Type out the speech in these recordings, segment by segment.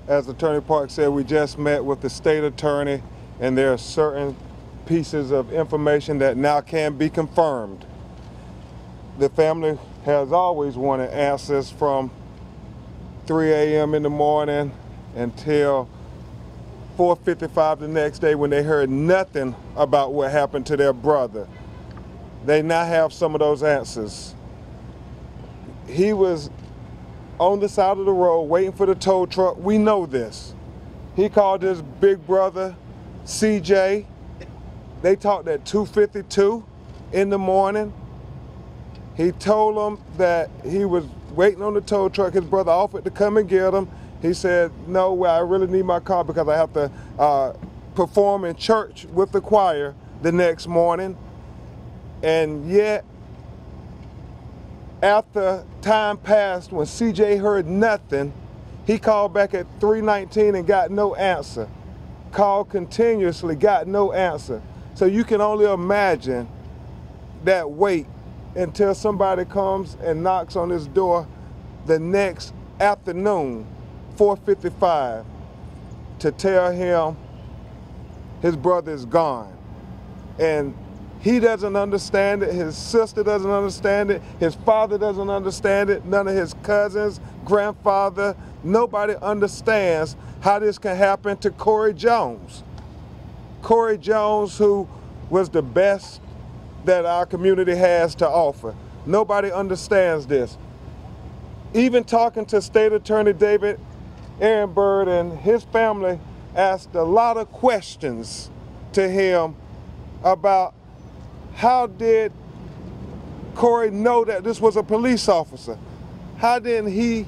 as Attorney Park said, we just met with the state attorney, and there are certain pieces of information that now can be confirmed. The family has always wanted answers from 3 a.m. in the morning until 4:55 the next day when they heard nothing about what happened to their brother. They now have some of those answers. He was on the side of the road waiting for the tow truck. We know this. He called his big brother, CJ. They talked at 2:52 in the morning. He told him that he was waiting on the tow truck. His brother offered to come and get him. He said, no, well, I really need my car because I have to perform in church with the choir the next morning. And yet, after time passed, when CJ heard nothing, he called back at 3:19 and got no answer. Called continuously, got no answer. So you can only imagine that wait until somebody comes and knocks on his door the next afternoon, 4:55, to tell him his brother is gone. And he doesn't understand it, his sister doesn't understand it, his father doesn't understand it, none of his cousins, grandfather, nobody understands how this can happen to Corey Jones. Corey Jones, who was the best that our community has to offer. Nobody understands this. Even talking to State Attorney David Ehrenberg and his family asked a lot of questions to him about how did Corey know that this was a police officer? Why didn't he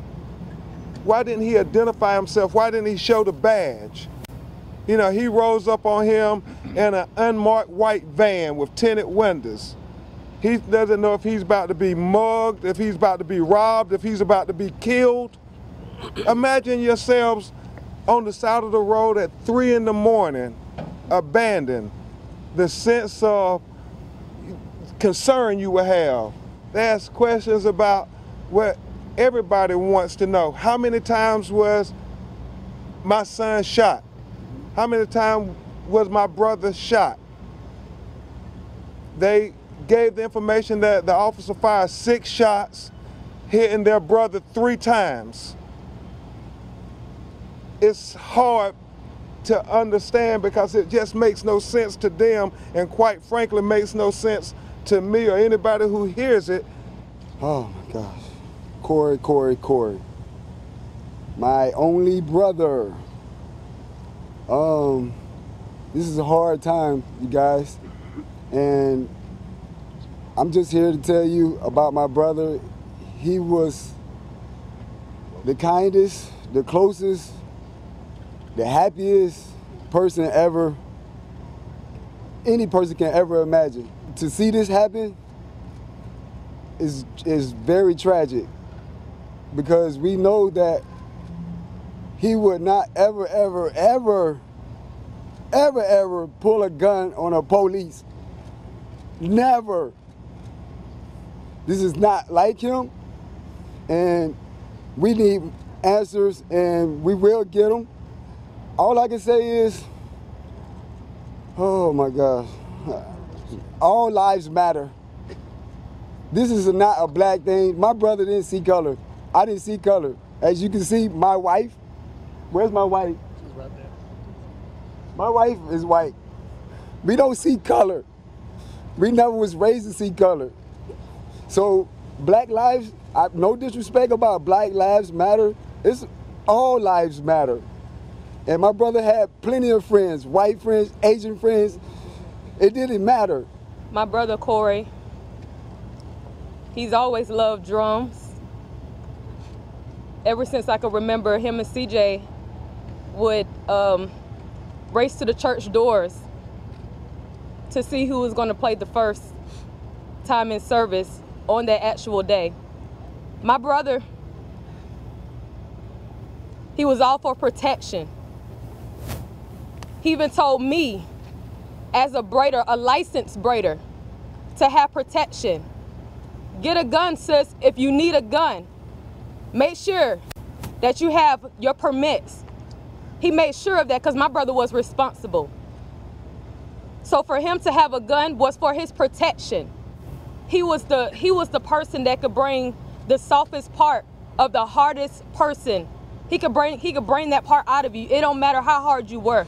identify himself? Why didn't he show the badge? You know, he rolls up on him in an unmarked white van with tinted windows. He doesn't know if he's about to be mugged, if he's about to be robbed, if he's about to be killed. Imagine yourselves on the side of the road at 3 in the morning, abandoned. The sense of concern you will have. They ask questions about what everybody wants to know. How many times was my son shot? How many times was my brother shot? They gave the information that the officer fired 6 shots, hitting their brother 3 times. It's hard to understand because it just makes no sense to them, and quite frankly makes no sense to me or anybody who hears it. Oh my gosh. Corey. My only brother. This is a hard time, you guys. And I'm just here to tell you about my brother. He was the kindest, the closest, the happiest person ever, any person can ever imagine. To see this happen is very tragic because we know that he would not ever pull a gun on a police. Never. This is not like him, and we need answers, and we will get them. All I can say is, oh my gosh, all lives matter. This is not a black thing. My brother didn't see color. I didn't see color. As you can see, my wife, where's my wife? She's right there. My wife is white. We don't see color. We never was raised to see color. So black lives, no disrespect about Black Lives Matter, it's all lives matter. And my brother had plenty of friends, white friends, Asian friends. It didn't matter. My brother Corey, he's always loved drums. Ever since I could remember, him and CJ would race to the church doors to see who was going to play the first time in service on that actual day. My brother, he was all for protection. He even told me, as a braider, a licensed braider, to have protection. Get a gun, sis, if you need a gun. Make sure that you have your permits He made sure of that because my brother was responsible. So for him to have a gun was for his protection. He was the person that could bring the softest part of the hardest person. He could bring that part out of you. It don't matter how hard you were.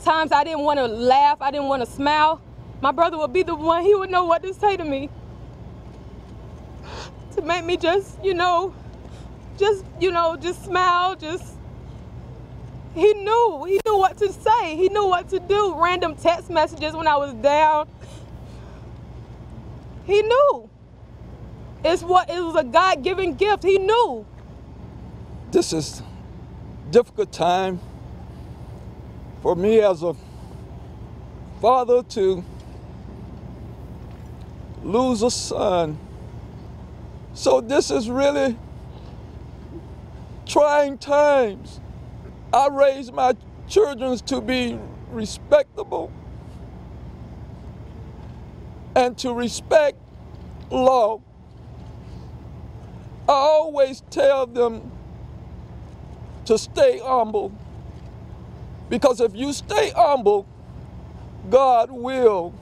Times I didn't want to laugh, I didn't want to smile. My brother would be the one, he would know what to say to me. To make me just smile, he knew what to say. He knew what to do. Random text messages when I was down. He knew. It was a God-given gift. He knew. This is a difficult time for me as a father to lose a son. So this is really trying times. I raised my children to be respectable and to respect law. I always tell them to stay humble, because if you stay humble, God will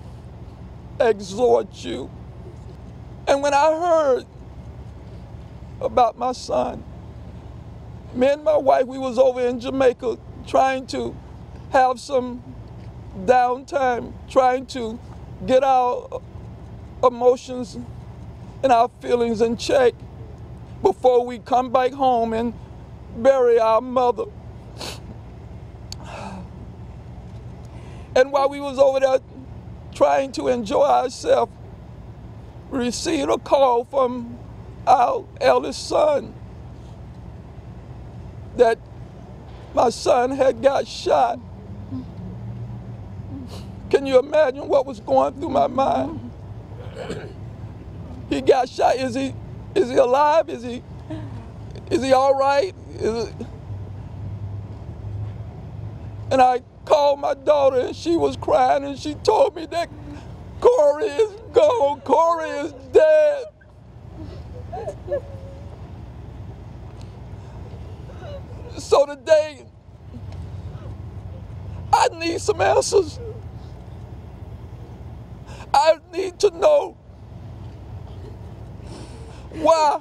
exhort you. And when I heard about my son, me and my wife, we was over in Jamaica trying to have some downtime, trying to get our emotions and our feelings in check before we come back home and bury our mother. And while we was over there trying to enjoy ourselves, we received a call from our eldest son that my son had got shot. Can you imagine what was going through my mind? He got shot. Is he alive? Is he all right? And I called my daughter and she was crying and she told me that Corey is gone. Corey is dead. So today, I need some answers. I need to know why